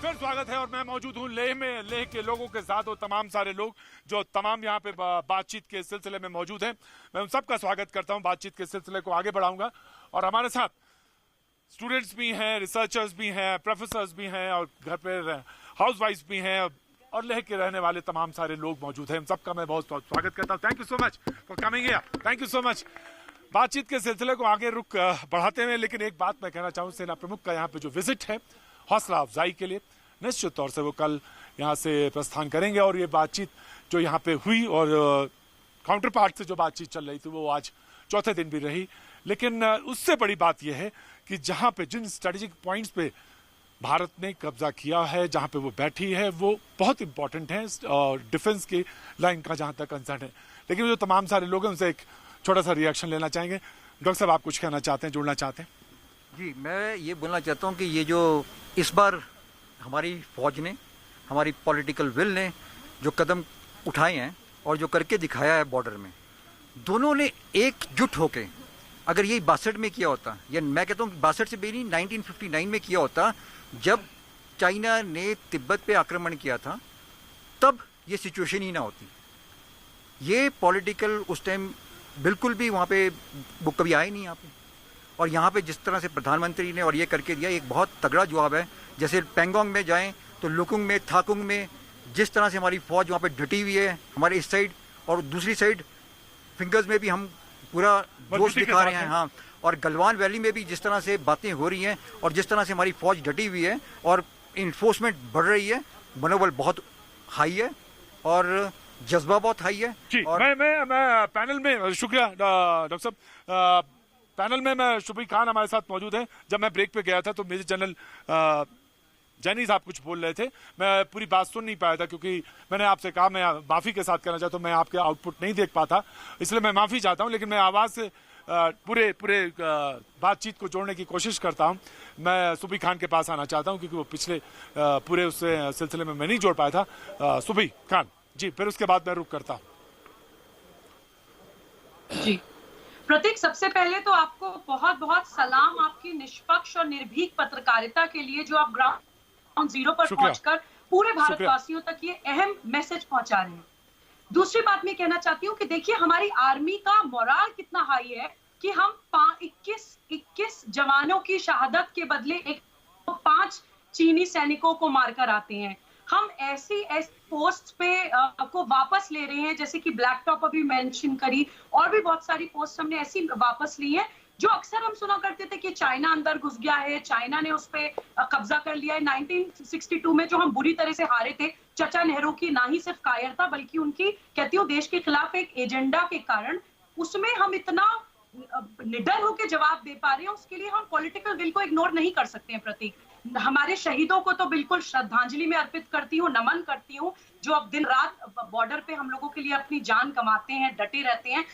फिर स्वागत है और मैं मौजूद हूँ लेह में। लेह के लोगों के साथ वो तमाम सारे लोग जो तमाम यहाँ पे बातचीत के सिलसिले में मौजूद हैं। मैं उन सबका स्वागत करता हूँ, बातचीत के सिलसिले को आगे बढ़ाऊंगा। और हमारे साथ स्टूडेंट्स भी हैं, रिसर्चर्स भी हैं, प्रोफेसर्स भी हैं और घर पे हाउसवाइफ्स भी हैं और लेह के रहने वाले तमाम सारे लोग मौजूद हैं। उन सबका मैं बहुत स्वागत करता हूँ। Thank you so much for coming here. Thank you so much. बातचीत के सिलसिले को आगे रुख बढ़ाते हुए लेकिन एक बात मैं कहना चाहूँ, सेना प्रमुख का यहाँ पे जो विजिट है हौसला अफजाई के लिए, निश्चित तौर से वो कल यहाँ से प्रस्थान करेंगे और ये बातचीत जो यहाँ पे हुई और काउंटर पार्ट से जो बातचीत चल रही थी वो आज चौथे दिन भी रही। लेकिन उससे बड़ी बात यह है कि जहाँ पे जिन स्ट्रेटेजिक पॉइंट्स पे भारत ने कब्जा किया है, जहाँ पे वो बैठी है, वो बहुत इंपॉर्टेंट है और डिफेंस की लाइन का जहाँ तक कंसर्न है। लेकिन जो तमाम सारे लोग हैं उनसे एक छोटा सा रिएक्शन लेना चाहेंगे। डॉक्टर साहब, आप कुछ कहना चाहते हैं, जोड़ना चाहते हैं? जी, मैं ये बोलना चाहता हूँ कि ये जो इस बार हमारी फौज ने, हमारी पॉलिटिकल विल ने जो कदम उठाए हैं और जो करके दिखाया है बॉर्डर में, दोनों ने एकजुट होके अगर यही 62 में किया होता, या मैं कहता हूँ 62 से भी नहीं, 1959 में किया होता, जब चाइना ने तिब्बत पे आक्रमण किया था, तब ये सिचुएशन ही ना होती। ये पॉलिटिकल उस टाइम बिल्कुल भी वहाँ पे वो कभी आए नहीं यहाँ पे। और यहाँ पे जिस तरह से प्रधानमंत्री ने और ये करके दिया, एक बहुत तगड़ा जवाब है। जैसे पेंगोंग में जाएं तो लुकुंग में, थाकुंग में जिस तरह से हमारी फौज वहाँ पे डटी हुई है हमारे इस साइड, और दूसरी साइड फिंगर्स में भी हम पूरा जोश दिखा रहे हैं। हाँ, और गलवान वैली में भी जिस तरह से बातें हो रही हैं और जिस तरह से हमारी फौज डटी हुई है और इन्फोर्समेंट बढ़ रही है, मनोबल बहुत हाई है और जज्बा बहुत हाई है। जी, और मैं पैनल में, शुक्रिया डॉक्टर साहब। पैनल में मैं शुभी खान हमारे साथ मौजूद है। जब मैं ब्रेक पे गया था तो मेजर जनरल जैनी साहब कुछ बोल रहे थे, मैं पूरी बात सुन नहीं पाया था क्योंकि मैंने आपसे कहा, मैं माफी के साथ कहना चाहता हूँ, मैं आपके आउटपुट नहीं देख पाता, इसलिए मैं माफी चाहता हूँ। लेकिन मैं आवाज से पूरे बातचीत को जोड़ने की कोशिश करता हूँ। मैं सुबी खान के पास आना चाहता हूँ क्योंकि वो पिछले पूरे उस सिलसिले में मैं नहीं जोड़ पाया था। सुबी खान जी, फिर उसके बाद मैं रुक करता हूँ। जी प्रतीक, सबसे पहले तो आपको बहुत बहुत सलाम आपकी निष्पक्ष और निर्भीक पत्रकारिता के लिए, जो आप ग्राउंड जीरो पर पहुंचकर पूरे भारतवासियों तक ये अहम मैसेज पहुंचा रहे हैं। दूसरी बात मैं कहना चाहती हूँ कि देखिए हमारी आर्मी का मोराल कितना हाई है कि हम 21 जवानों की शहादत के बदले 5 चीनी सैनिकों को मारकर आते हैं। हम ऐसी पोस्ट पे को वापस ले रहे हैं, जैसे कि ब्लैक टॉप अभी मेंशन करी, और भी बहुत सारी पोस्ट हमने ऐसी वापस ली है जो अक्सर हम सुना करते थे कि चाइना अंदर घुस गया है, चाइना ने उस पे कब्जा कर लिया है। 1962 में जो हम बुरी तरह से हारे थे, चाचा नेहरू की ना ही सिर्फ कायरता बल्कि उनकी, कहती हूँ, देश के खिलाफ एक एजेंडा के कारण, उसमें हम इतना निडर होकर जवाब दे पा रहे हैं। उसके लिए हम पॉलिटिकल विल को इग्नोर नहीं कर सकते हैं। प्रतीक, हमारे शहीदों को तो बिल्कुल श्रद्धांजलि में अर्पित करती हूँ, नमन करती हूँ, जो अब दिन रात बॉर्डर पे हम लोगों के लिए अपनी जान कमाते हैं, डटे रहते हैं।